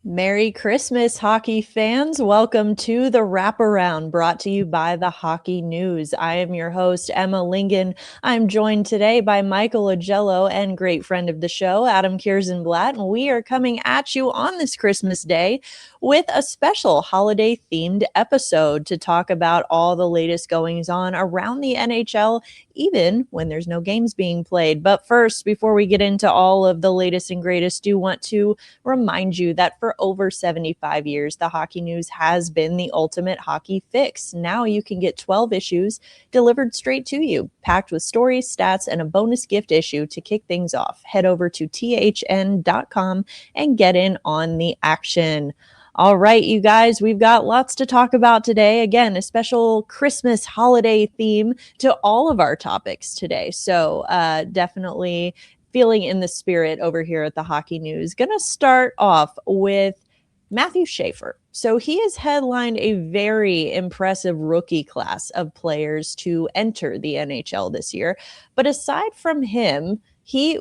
Merry Christmas, hockey fans. Welcome to the Wraparound, brought to you by the Hockey News. I am your host, Emma Lingan. I'm joined today by Michael Augello and great friend of the show, Adam Kierszenblat. And we are coming at you on this Christmas day with a special holiday-themed episode to talk about all the latest goings-on around the NHL, even when there's no games being played. But first, before we get into all of the latest and greatest, do want to remind you that for over 75 years, the Hockey News has been the ultimate hockey fix. Now you can get 12 issues delivered straight to you, packed with stories, stats, and a bonus gift issue to kick things off. Head over to thn.com and get in on the action. All right, you guys, we've got lots to talk about today. Again, a special Christmas holiday theme to all of our topics today. So definitely feeling in the spirit over here at the Hockey News. Gonna start off with Matthew Schaefer. So he has headlined a very impressive rookie class of players to enter the NHL this year. But aside from him,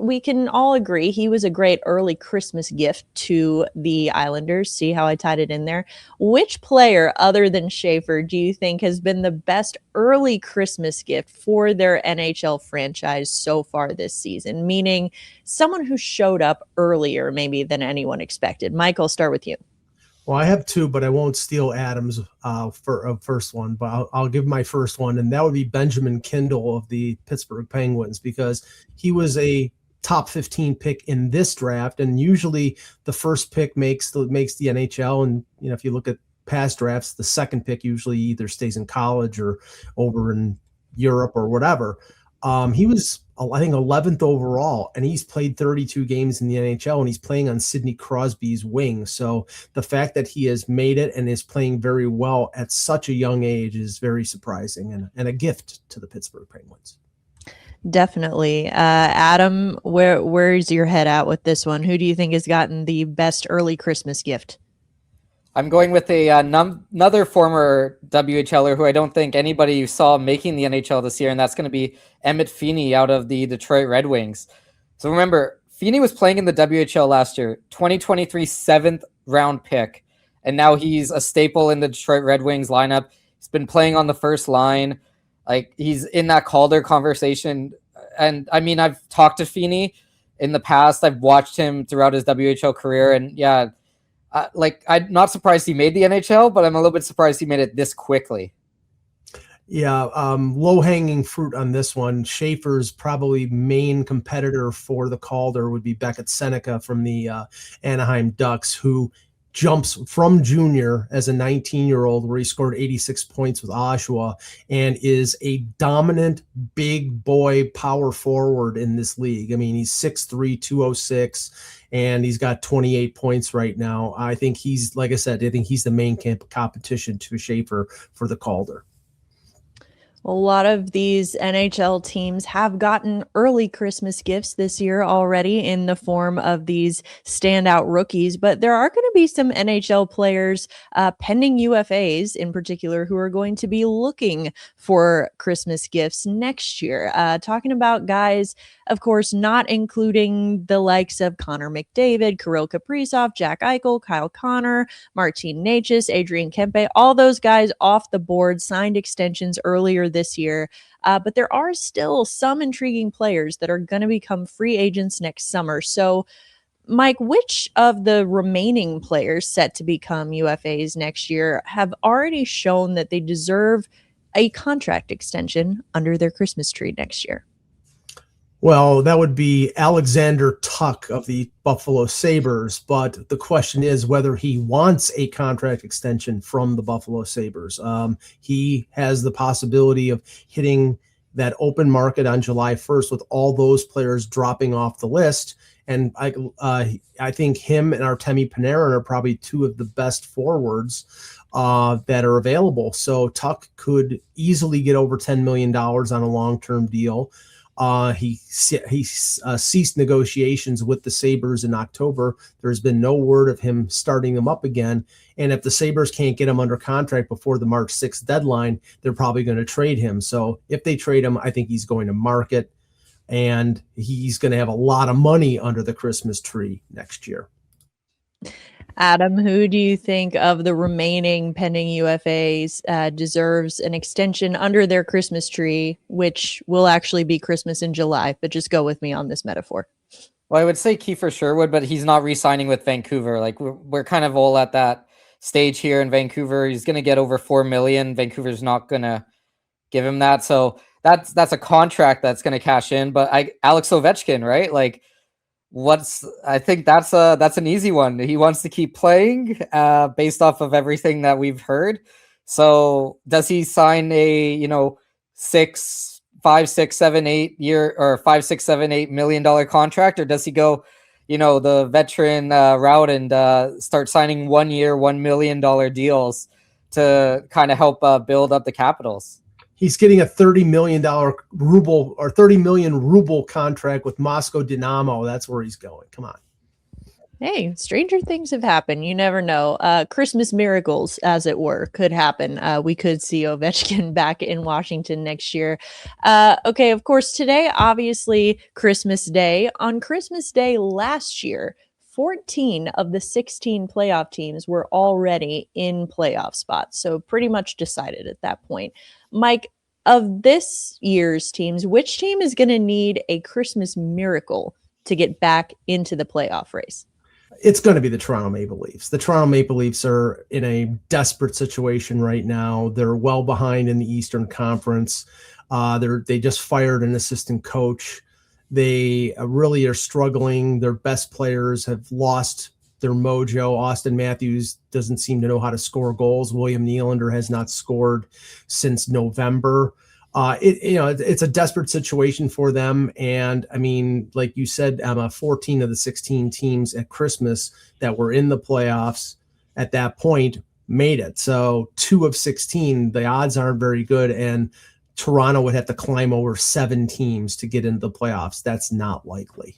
we can all agree he was a great early Christmas gift to the Islanders. See how I tied it in there? Which player other than Schaefer do you think has been the best early Christmas gift for their NHL franchise so far this season? Meaning someone who showed up earlier maybe than anyone expected. Mike, I'll start with you. Well, I have two, but I won't steal Adam's first one. But I'll give my first one, and that would be Benjamin Kindle of the Pittsburgh Penguins, because he was a top 15 pick in this draft, and usually the first pick makes the NHL. And if you look at past drafts, the second pick usually either stays in college or over in Europe or whatever. He was, I think, 11th overall, and he's played 32 games in the NHL, and he's playing on Sidney Crosby's wing. So the fact that he has made it and is playing very well at such a young age is very surprising and a gift to the Pittsburgh Penguins. Definitely. Adam, where's your head at with this one? Who do you think has gotten the best early Christmas gift? I'm going with another former WHLer who I don't think anybody saw making the NHL this year, and that's going to be Emmett Feeney out of the Detroit Red Wings. So remember, Feeney was playing in the WHL last year, 2023 7th round pick, and now he's a staple in the Detroit Red Wings lineup. He's been playing on the first line. Like, he's in that Calder conversation. And I mean, I've talked to Feeney in the past. I've watched him throughout his WHL career, and yeah, I'm not surprised he made the NHL, but I'm a little bit surprised he made it this quickly. Yeah, low-hanging fruit on this one. Schaefer's probably main competitor for the Calder would be Beckett Seneca from the Anaheim Ducks, who jumps from junior as a 19-year-old, where he scored 86 points with Oshawa, and is a dominant big boy power forward in this league. I mean, he's 6'3", 206, and he's got 28 points right now. I think he's, like I said, I think he's the main competition to Schaefer for the Calder. A lot of these NHL teams have gotten early Christmas gifts this year already in the form of these standout rookies, but there are going to be some NHL players, pending UFAs in particular, who are going to be looking for Christmas gifts next year. Talking about guys, of course, not including the likes of Connor McDavid, Kirill Kaprizov, Jack Eichel, Kyle Connor, Martin Necas, Adrian Kempe, all those guys off the board signed extensions earlier this year. But there are still some intriguing players that are going to become free agents next summer. So, Mike, which of the remaining players set to become UFAs next year have already shown that they deserve a contract extension under their Christmas tree next year? Well, that would be Alexander Tuch of the Buffalo Sabres, but the question is whether he wants a contract extension from the Buffalo Sabres. He has the possibility of hitting that open market on July 1st with all those players dropping off the list. And I think him and Artemi Panarin are probably two of the best forwards that are available. So Tuch could easily get over $10 million on a long-term deal. He ceased negotiations with the Sabres in October. There's been no word of him starting them up again. And if the Sabres can't get him under contract before the March 6th deadline, they're probably going to trade him. So if they trade him, I think he's going to market, and he's going to have a lot of money under the Christmas tree next year. Adam, who do you think of the remaining pending UFAs deserves an extension under their Christmas tree, which will actually be Christmas in July? But just go with me on this metaphor. Well, I would say Kiefer Sherwood, but he's not re-signing with Vancouver. Like we're kind of all at that stage here in Vancouver. He's going to get over $4 million. Vancouver's not going to give him that. So that's a contract that's going to cash in. But Alex Ovechkin, right? Like I think that's an easy one. He wants to keep playing based off of everything that we've heard. So does he sign a, 5, 6, 7, 8 year or $5, 6, 7, $8 million contract, or does he go, the veteran route and start signing 1 year, $1 million deals to kind of help build up the Capitals? He's getting a $30 million ruble or 30 million ruble contract with Moscow Dynamo. That's where he's going. Come on. Hey, stranger things have happened. You never know. Christmas miracles, as it were, could happen. We could see Ovechkin back in Washington next year. Okay, of course, today, obviously, Christmas Day. On Christmas Day last year, 14 of the 16 playoff teams were already in playoff spots. So pretty much decided at that point. Mike, of this year's teams, which team is going to need a Christmas miracle to get back into the playoff race? It's going to be the Toronto Maple Leafs. The Toronto Maple Leafs are in a desperate situation right now. They're well behind in the Eastern Conference. They just fired an assistant coach. They really are struggling. Their best players have lost their mojo. Austin Matthews doesn't seem to know how to score goals. William Nylander has not scored since November. It's a desperate situation for them. And I mean, like you said, Emma, 14 of the 16 teams at Christmas that were in the playoffs at that point made it. So 2 of 16, the odds aren't very good. And Toronto would have to climb over 7 teams to get into the playoffs. That's not likely.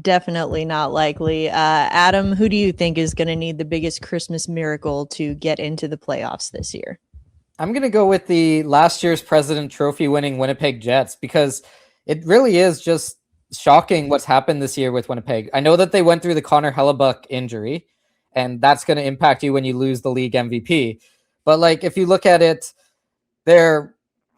Definitely not likely. Adam, who do you think is going to need the biggest Christmas miracle to get into the playoffs this year? I'm going to go with the last year's President Trophy winning Winnipeg Jets, because it really is just shocking what's happened this year with Winnipeg. I know that they went through the Connor Hellebuck injury, and that's going to impact you when you lose the league MVP. But like, if you look at it, they're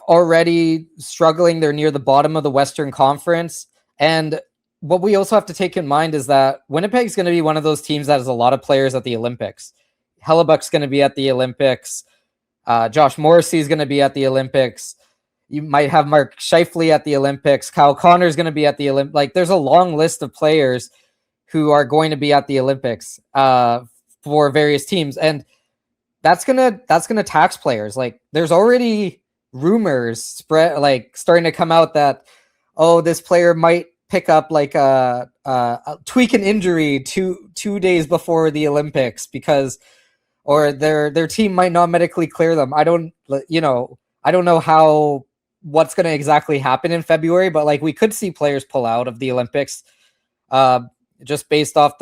already struggling. They're near the bottom of the Western Conference. And what we also have to take in mind is that Winnipeg's going to be one of those teams that has a lot of players at the Olympics. Hellebuck's going to be at the Olympics. Josh Morrissey is going to be at the Olympics. You might have Mark Scheifele at the Olympics. Kyle Connor is going to be at the Olympics. Like, there's a long list of players who are going to be at the Olympics for various teams, and that's gonna tax players. Like, there's already rumors starting to come out that, oh, this player might pick up like a tweak an injury two days before the Olympics or their team might not medically clear them. I don't know what's going to exactly happen in February, but like, we could see players pull out of the Olympics just based off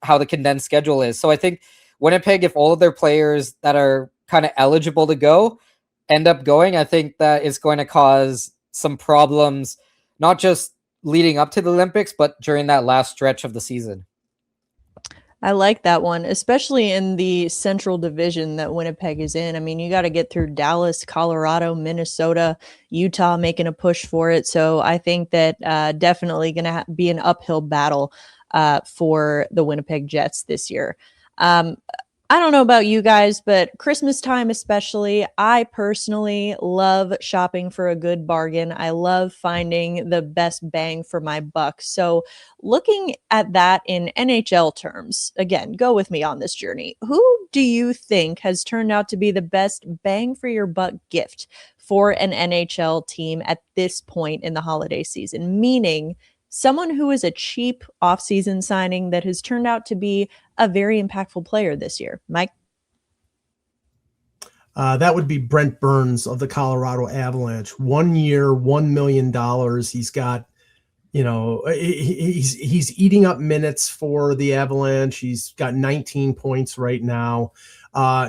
how the condensed schedule is. So I think Winnipeg, if all of their players that are kind of eligible to go end up going, I think that is going to cause some problems, not just leading up to the Olympics, but during that last stretch of the season. I like that one, especially in the Central Division that Winnipeg is in. I mean, you got to get through Dallas, Colorado, Minnesota, Utah making a push for it. So I think that definitely going to be an uphill battle for the Winnipeg Jets this year. I don't know about you guys, but Christmas time especially, I personally love shopping for a good bargain. I love finding the best bang for my buck. So looking at that in NHL terms, again, go with me on this journey. Who do you think has turned out to be the best bang for your buck gift for an NHL team at this point in the holiday season? Meaning someone who is a cheap off-season signing that has turned out to be a very impactful player this year. Mike? That would be Brent Burns of the Colorado Avalanche. 1 year, $1 million. He's got, he's eating up minutes for the Avalanche. He's got 19 points right now.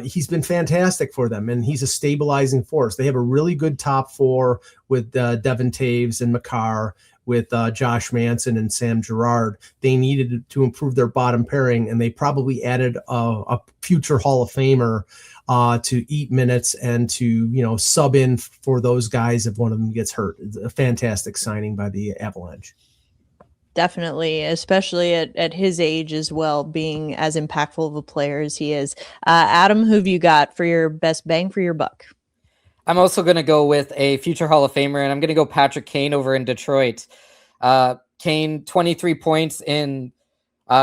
He's been fantastic for them, and he's a stabilizing force. They have a really good top four with Devin Taves and Makar, with Josh Manson and Sam Girard. They needed to improve their bottom pairing, and they probably added a future Hall of Famer to eat minutes and to, sub in for those guys if one of them gets hurt. It's a fantastic signing by the Avalanche. Definitely, especially at his age as well, being as impactful of a player as he is. Adam, who've you got for your best bang for your buck? I'm also going to go with a future Hall of Famer, and I'm going to go Patrick Kane over in Detroit. Kane, 23 points in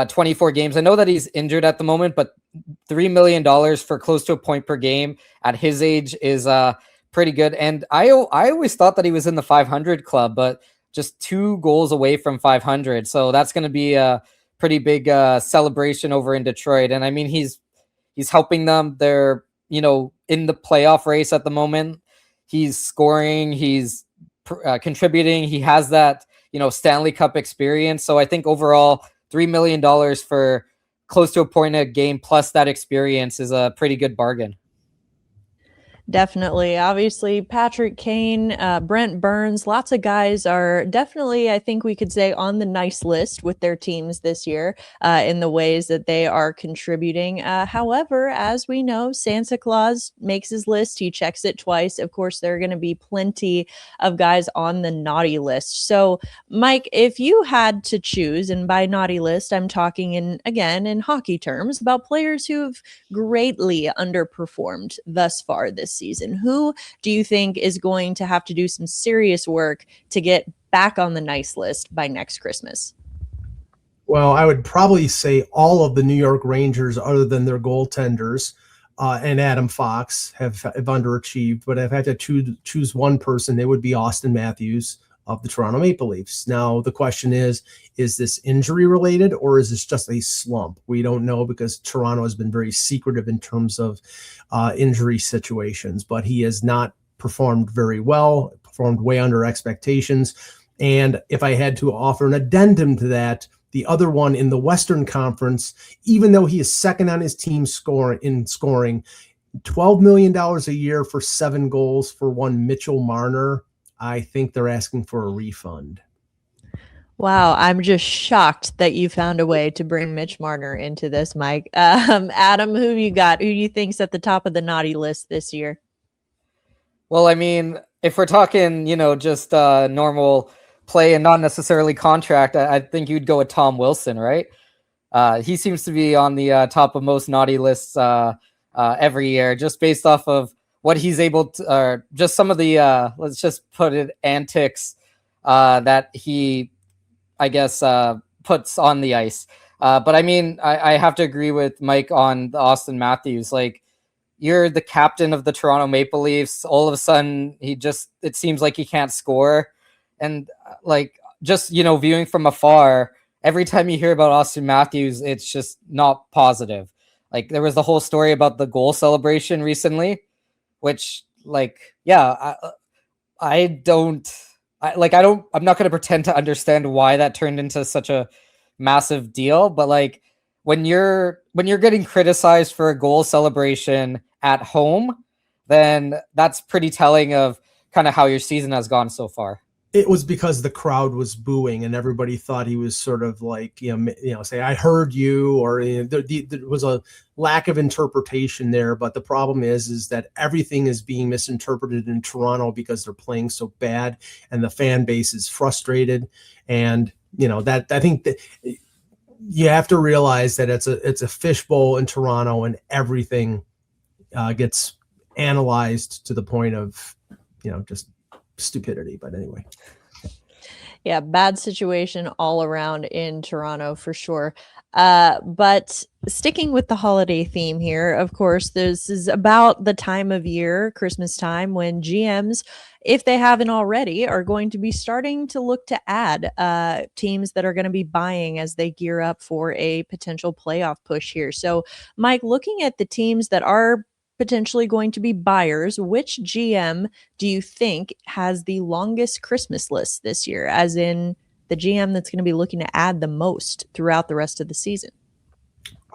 24 games. I know that he's injured at the moment, but $3 million for close to a point per game at his age is pretty good. And I always thought that he was in the 500 club, but just 2 goals away from 500. So that's going to be a pretty big celebration over in Detroit. And I mean, he's helping them. They're, in the playoff race at the moment. He's scoring, he's contributing. He has that, Stanley Cup experience. So I think overall $3 million for close to a point a game plus that experience is a pretty good bargain. Definitely. Obviously, Patrick Kane, Brent Burns, lots of guys are definitely, I think we could say, on the nice list with their teams this year in the ways that they are contributing. However, as we know, Santa Claus makes his list. He checks it twice. Of course, there are going to be plenty of guys on the naughty list. So, Mike, if you had to choose, and by naughty list, I'm talking in hockey terms, about players who've greatly underperformed thus far this season. Who do you think is going to have to do some serious work to get back on the nice list by next Christmas? Well, I would probably say all of the New York Rangers, other than their goaltenders and Adam Fox, have underachieved. But if I had to choose one person, it would be Austin Matthews of the Toronto Maple Leafs. Now, the question is this injury related or is this just a slump? We don't know because Toronto has been very secretive in terms of injury situations, but he has not performed very well, performed way under expectations. And if I had to offer an addendum to that, the other one in the Western Conference, even though he is second on his team scoring, $12 million a year for 7 goals for one Mitchell Marner, I think they're asking for a refund. Wow, I'm just shocked that you found a way to bring Mitch Marner into this, Mike. Adam, who you got? Who do you think's at the top of the naughty list this year? Well, I mean, if we're talking, just normal play and not necessarily contract, I think you'd go with Tom Wilson, right? He seems to be on the top of most naughty lists every year, just based off of what he's able to, just some of the, let's just put it, antics that he, I guess, puts on the ice. But I mean, I have to agree with Mike on the Austin Matthews. Like, you're the captain of the Toronto Maple Leafs. All of a sudden, it seems like he can't score. And just, viewing from afar, every time you hear about Austin Matthews, it's just not positive. Like, there was the whole story about the goal celebration recently, which, I'm not going to pretend to understand why that turned into such a massive deal. But when you're getting criticized for a goal celebration at home, then that's pretty telling of kind of how your season has gone so far. It was because the crowd was booing and everybody thought he was sort of say, I heard you, or there was a lack of interpretation there. But the problem is that everything is being misinterpreted in Toronto because they're playing so bad and the fan base is frustrated. And, that I think that you have to realize that it's a fishbowl in Toronto and everything gets analyzed to the point of, just stupidity. But anyway. Yeah, bad situation all around in Toronto for sure. But sticking with the holiday theme here, of course, this is about the time of year, Christmas time, when GMs, if they haven't already, are going to be starting to look to add teams that are going to be buying as they gear up for a potential playoff push here. So, Mike, looking at the teams that are potentially going to be buyers, which GM do you think has the longest Christmas list this year, as in the GM that's going to be looking to add the most throughout the rest of the season?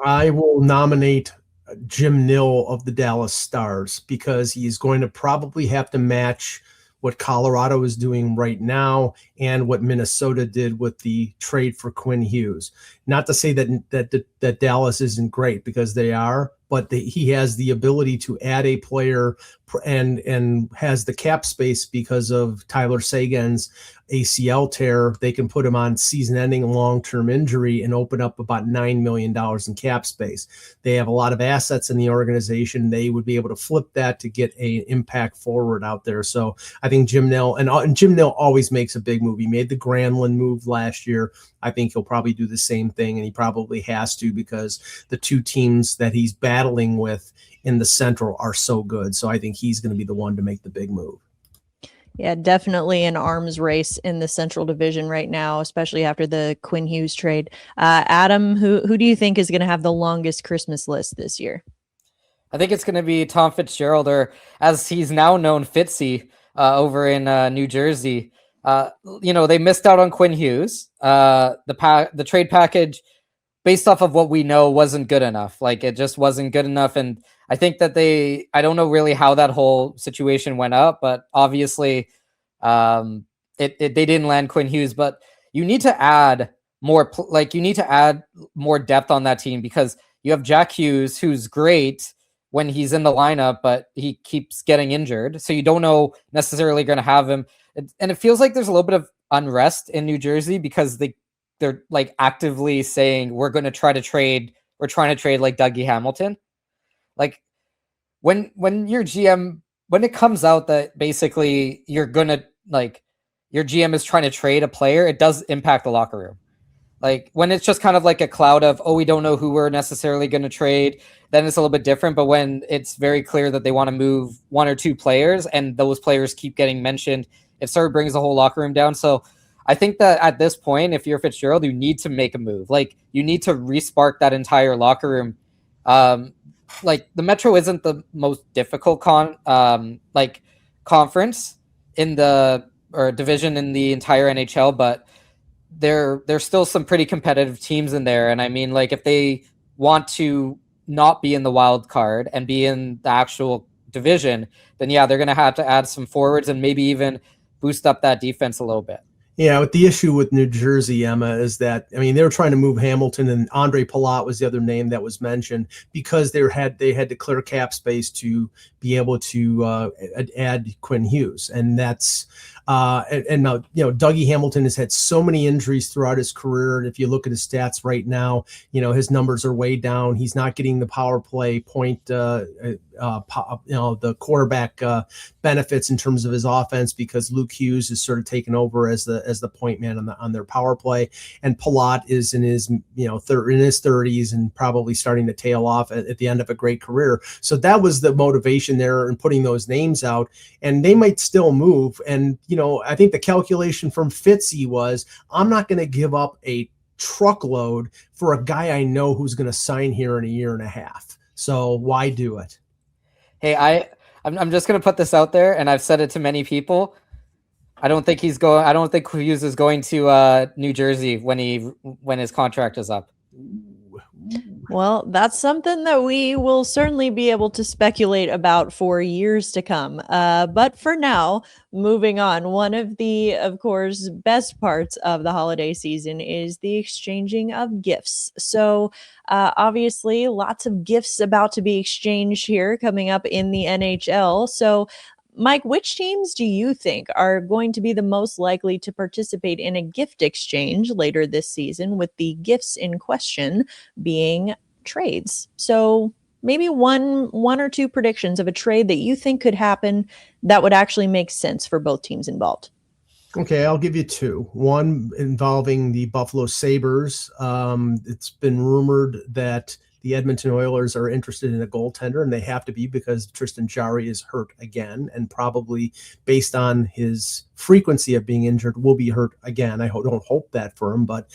I will nominate Jim Nill of the Dallas Stars because he's going to probably have to match what Colorado is doing right now and what Minnesota did with the trade for Quinn Hughes. Not to say that Dallas isn't great, because they are, but he has the ability to add a player and has the cap space because of Tyler Seguin's ACL tear. They can put him on season-ending long-term injury and open up about $9 million in cap space. They have a lot of assets in the organization. They would be able to flip that to get an impact forward out there. So I think Jim Nill, and Jim Nill always makes a big move. He made the Granlund move last year. I think he'll probably do the same thing, and he probably has to, because the two teams that he's battling with in the Central are so good. So I think he's going to be the one to make the big move. Yeah, definitely an arms race in the Central Division right now, especially after the Quinn Hughes trade. Adam, who do you think is going to have the longest Christmas list this year? I think it's going to be Tom Fitzgerald, or as he's now known, Fitzy, over in New Jersey. They missed out on Quinn Hughes. The trade package, based off of what we know, wasn't good enough. Like, it just wasn't good enough. And I think that I don't know really how that whole situation went up, but obviously they didn't land Quinn Hughes. But you need to add more, you need to add more depth on that team, because you have Jack Hughes, who's great when he's in the lineup, but he keeps getting injured. So you don't know necessarily going to have him. And it feels like there's a little bit of unrest in New Jersey, because they're like actively saying, we're trying to trade like Dougie Hamilton. Like, when your GM, when it comes out that basically your GM is trying to trade a player, it does impact the locker room. Like, when it's just kind of like a cloud of, we don't know who we're necessarily going to trade, then it's a little bit different. But when it's very clear that they want to move one or two players, and those players keep getting mentioned, it sort of brings the whole locker room down. So I think that at this point, if you're Fitzgerald, you need to make a move. Like, you need to respark that entire locker room. Like, the Metro isn't the most difficult conference in or division in the entire NHL, but there's still some pretty competitive teams in there. And I mean, like, if they want to not be in the wild card and be in the actual division, then yeah, they're going to have to add some forwards and maybe even boost up that defense a little bit. Yeah, but the issue with New Jersey, Emma, is that, I mean, they were trying to move Hamilton, and Andre Palat was the other name that was mentioned, because they had to clear cap space to be able to add Quinn Hughes, and that's and now, Dougie Hamilton has had so many injuries throughout his career. And if you look at his stats right now, his numbers are way down. He's not getting the power play point, the quarterback benefits in terms of his offense, because Luke Hughes is sort of taken over as the point man on their power play, and Palat is in his in his 30s and probably starting to tail off at the end of a great career. So that was the motivation there in putting those names out, and they might still move. And I think the calculation from Fitzy was, I'm not going to give up a truckload for a guy I know who's going to sign here in a year and a half. So why do it? Hey, I'm just going to put this out there, and I've said it to many people. I don't think Hughes is going to New Jersey when his contract is up. Well, that's something that we will certainly be able to speculate about for years to come. But for now, moving on, one of the, of course, best parts of the holiday season is the exchanging of gifts. So obviously, lots of gifts about to be exchanged here coming up in the NHL. So Mike, which teams do you think are going to be the most likely to participate in a gift exchange later this season, with the gifts in question being trades? So maybe one or two predictions of a trade that you think could happen that would actually make sense for both teams involved. Okay, I'll give you two. One involving the Buffalo Sabres. It's been rumored that the Edmonton Oilers are interested in a goaltender, and they have to be, because Tristan Jarry is hurt again, and probably, based on his frequency of being injured, will be hurt again. I don't hope that for him, but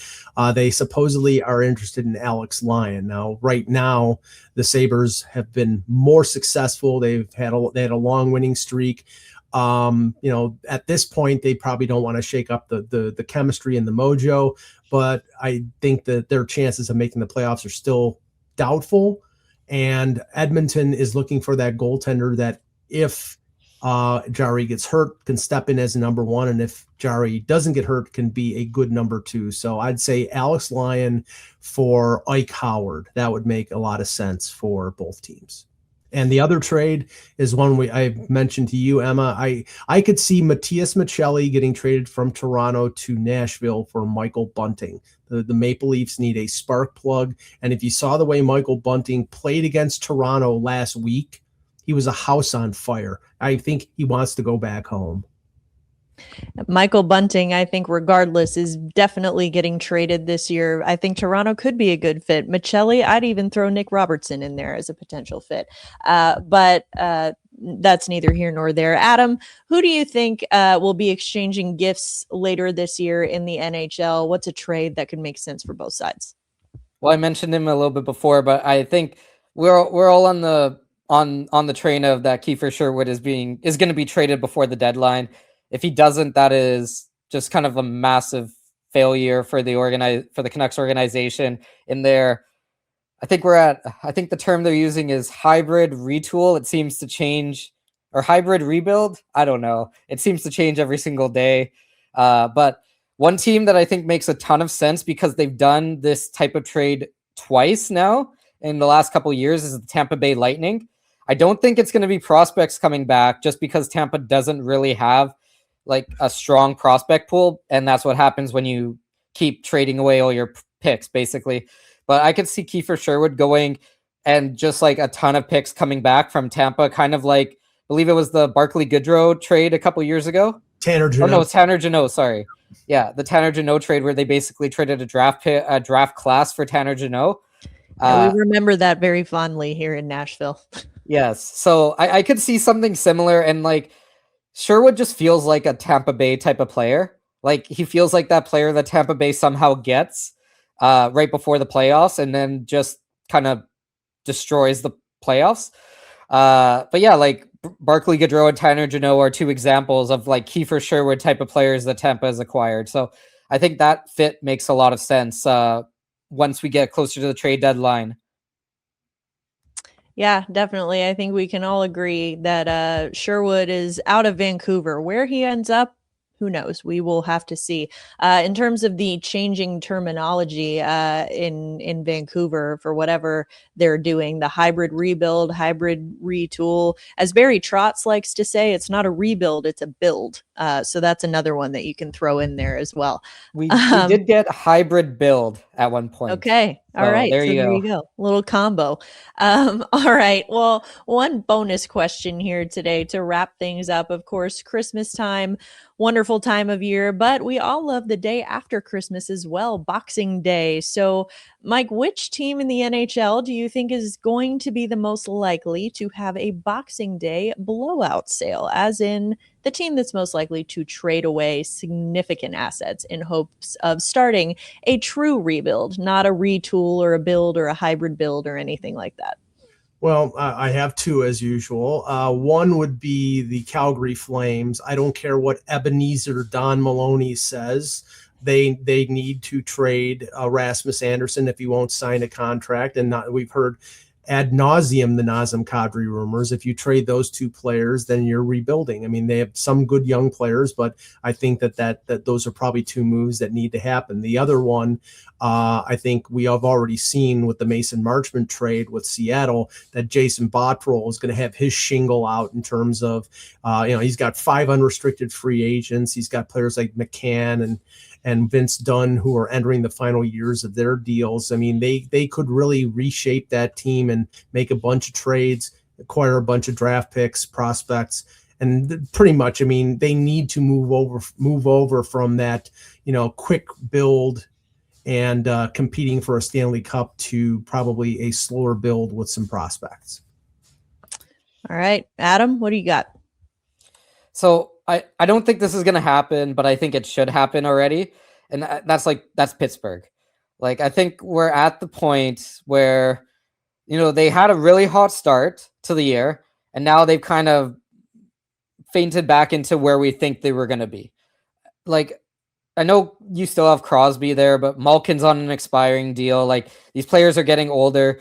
they supposedly are interested in Alex Lyon. Now, right now, the Sabres have been more successful. They had a long winning streak. At this point, they probably don't want to shake up the chemistry and the mojo, but I think that their chances of making the playoffs are still doubtful. And Edmonton is looking for that goaltender that, if Jari gets hurt, can step in as a number one, and if Jari doesn't get hurt, can be a good number two. So I'd say Alex Lyon for Ike Howard. That would make a lot of sense for both teams. And the other trade is one I mentioned to you, Emma. I could see Matthias Michelli getting traded from Toronto to Nashville for Michael Bunting. The Maple Leafs need a spark plug. And if you saw the way Michael Bunting played against Toronto last week, he was a house on fire. I think he wants to go back home. Michael Bunting, I think, regardless, is definitely getting traded this year. I think Toronto could be a good fit. Michelli, I'd even throw Nick Robertson in there as a potential fit. But that's neither here nor there. Adam, who do you think will be exchanging gifts later this year in the NHL? What's a trade that could make sense for both sides? Well, I mentioned him a little bit before, but I think we're all on the train of that Kiefer Sherwood is going to be traded before the deadline. If he doesn't, that is just kind of a massive failure for the Canucks organization in there. I think the term they're using is hybrid retool. It seems to change, or hybrid rebuild. I don't know. It seems to change every single day. But one team that I think makes a ton of sense because they've done this type of trade twice now in the last couple of years is the Tampa Bay Lightning. I don't think it's going to be prospects coming back just because Tampa doesn't really have like a strong prospect pool, and that's what happens when you keep trading away all your picks, basically. But I could see Kiefer Sherwood going and just like a ton of picks coming back from Tampa, kind of like, I believe it was the Barclay Goodrow trade a couple years ago. Tanner Jeannot. Oh no, Tanner Jeannot. Sorry, yeah, the Tanner Jeannot trade where they basically traded a draft class for Tanner Jeannot. Yeah, we remember that very fondly here in Nashville. Yes, so I could see something similar, and like Sherwood just feels like a Tampa Bay type of player. Like he feels like that player that Tampa Bay somehow gets right before the playoffs and then just kind of destroys the playoffs. But yeah, like Barclay Goodrow and Tanner Jeannot are two examples of like Kiefer Sherwood type of players that Tampa has acquired. So I think that fit makes a lot of sense once we get closer to the trade deadline. Yeah, definitely. I think we can all agree that Sherwood is out of Vancouver. Where he ends up, who knows? We will have to see. In terms of the changing terminology in Vancouver for whatever they're doing, the hybrid rebuild, hybrid retool, as Barry Trotz likes to say, it's not a rebuild, it's a build. So that's another one that you can throw in there as well. We did get a hybrid build at one point. Okay. All right. There you go. Little combo. All right. Well, one bonus question here today to wrap things up. Of course, Christmas time, wonderful time of year, but we all love the day after Christmas as well, Boxing Day. So, Mike, which team in the NHL do you think is going to be the most likely to have a Boxing Day blowout sale, as in the team that's most likely to trade away significant assets in hopes of starting a true rebuild, not a retool or a build or a hybrid build or anything like that? Well, I have two as usual. One would be the Calgary Flames. I don't care what Ebenezer Don Maloney says. They need to trade Rasmus Anderson if he won't sign a contract. And we've heard ad nauseum the Nazem Kadri rumors. If you trade those two players, then you're rebuilding. I mean, they have some good young players, but I think that those are probably two moves that need to happen. The other one, I think we have already seen with the Mason Marchment trade with Seattle that Jason Botterill is going to have his shingle out in terms of, he's got 5 unrestricted free agents. He's got players like McCann and Vince Dunn who are entering the final years of their deals. I mean, they could really reshape that team and make a bunch of trades, acquire a bunch of draft picks, prospects, and pretty much, I mean, they need to move over from that, quick build and competing for a Stanley Cup to probably a slower build with some prospects. All right, Adam, what do you got? So I don't think this is going to happen, but I think it should happen already. And that's Pittsburgh. Like, I think we're at the point where, they had a really hot start to the year, and now they've kind of fainted back into where we think they were going to be. Like, I know you still have Crosby there, but Malkin's on an expiring deal. Like, these players are getting older.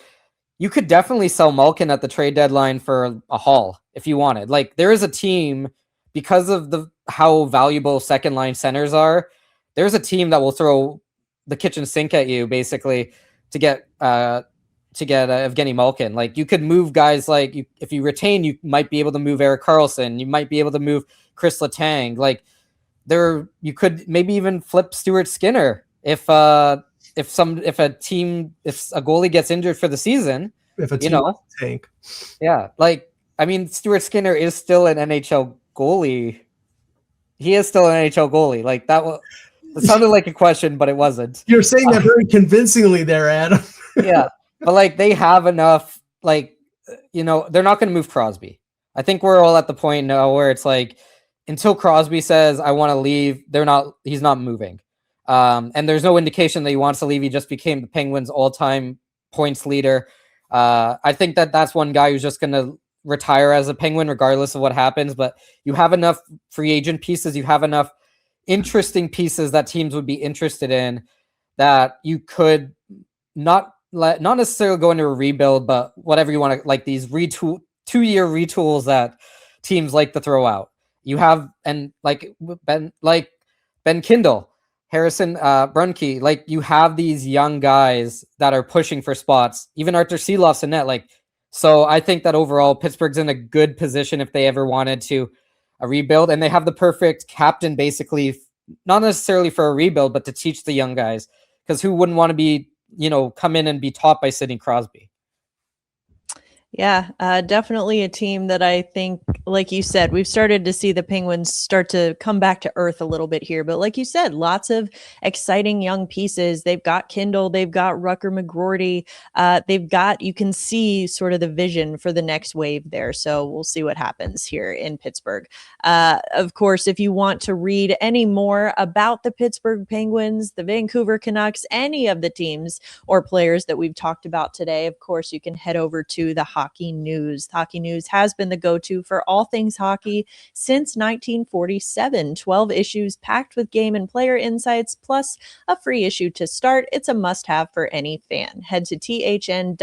you could definitely sell Malkin at the trade deadline for a haul if you wanted. Like, there is a team, because of how valuable second line centers are, there's a team that will throw the kitchen sink at you basically to get Evgeny Malkin. Like, you could move guys like if you retain, you might be able to move Erik Karlsson, you might be able to move Chris Letang. Like, you could maybe even flip Stuart Skinner if a goalie gets injured for the season. If a team tank. Yeah, like, I mean, Stuart Skinner is still an NHL goalie. He is still an NHL goalie. Like, it sounded like a question, but it wasn't. You're saying that very convincingly there, Adam. Yeah, but like, they have enough. Like, they're not going to move Crosby. I think we're all at the point now where it's like, until Crosby says I want to leave, he's not moving. And there's no indication that he wants to leave. He just became the Penguins' all-time points leader. I think that's one guy who's just going to retire as a Penguin regardless of what happens. But you have enough free agent pieces. You have enough interesting pieces that teams would be interested in, that you could not necessarily go into a rebuild, but whatever you want to, like these 2-year retools that teams like to throw out. You have, and like Ben Kindle, Harrison Brunke, like, you have these young guys that are pushing for spots, even Arthur Seeloff's in net. Like, so I think that overall Pittsburgh's in a good position if they ever wanted to rebuild, and they have the perfect captain, basically, not necessarily for a rebuild, but to teach the young guys, because who wouldn't want to be, come in and be taught by Sidney Crosby? Yeah, definitely a team that I think, like you said, we've started to see the Penguins start to come back to earth a little bit here. But like you said, lots of exciting young pieces. They've got Kindle, they've got Rucker McGroarty. You can see sort of the vision for the next wave there. So we'll see what happens here in Pittsburgh. Of course, if you want to read any more about the Pittsburgh Penguins, the Vancouver Canucks, any of the teams or players that we've talked about today, of course, you can head over to the Hockey News. Hockey News has been the go-to for all things hockey since 1947. 12 issues packed with game and player insights, plus a free issue to start. It's a must-have for any fan. Head to thn.com/free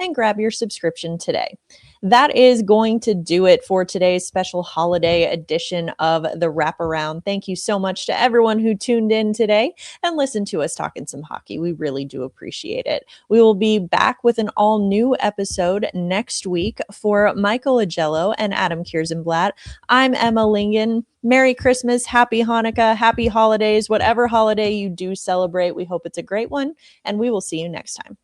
and grab your subscription today. That is going to do it for today's special holiday edition of the Wraparound. Thank you so much to everyone who tuned in today and listened to us talking some hockey. We really do appreciate it. We will be back with an all-new episode next week. For Michael Augello and Adam Kierszenblat, I'm Emma Lingan. Merry Christmas, Happy Hanukkah, Happy Holidays, whatever holiday you do celebrate. We hope it's a great one, and we will see you next time.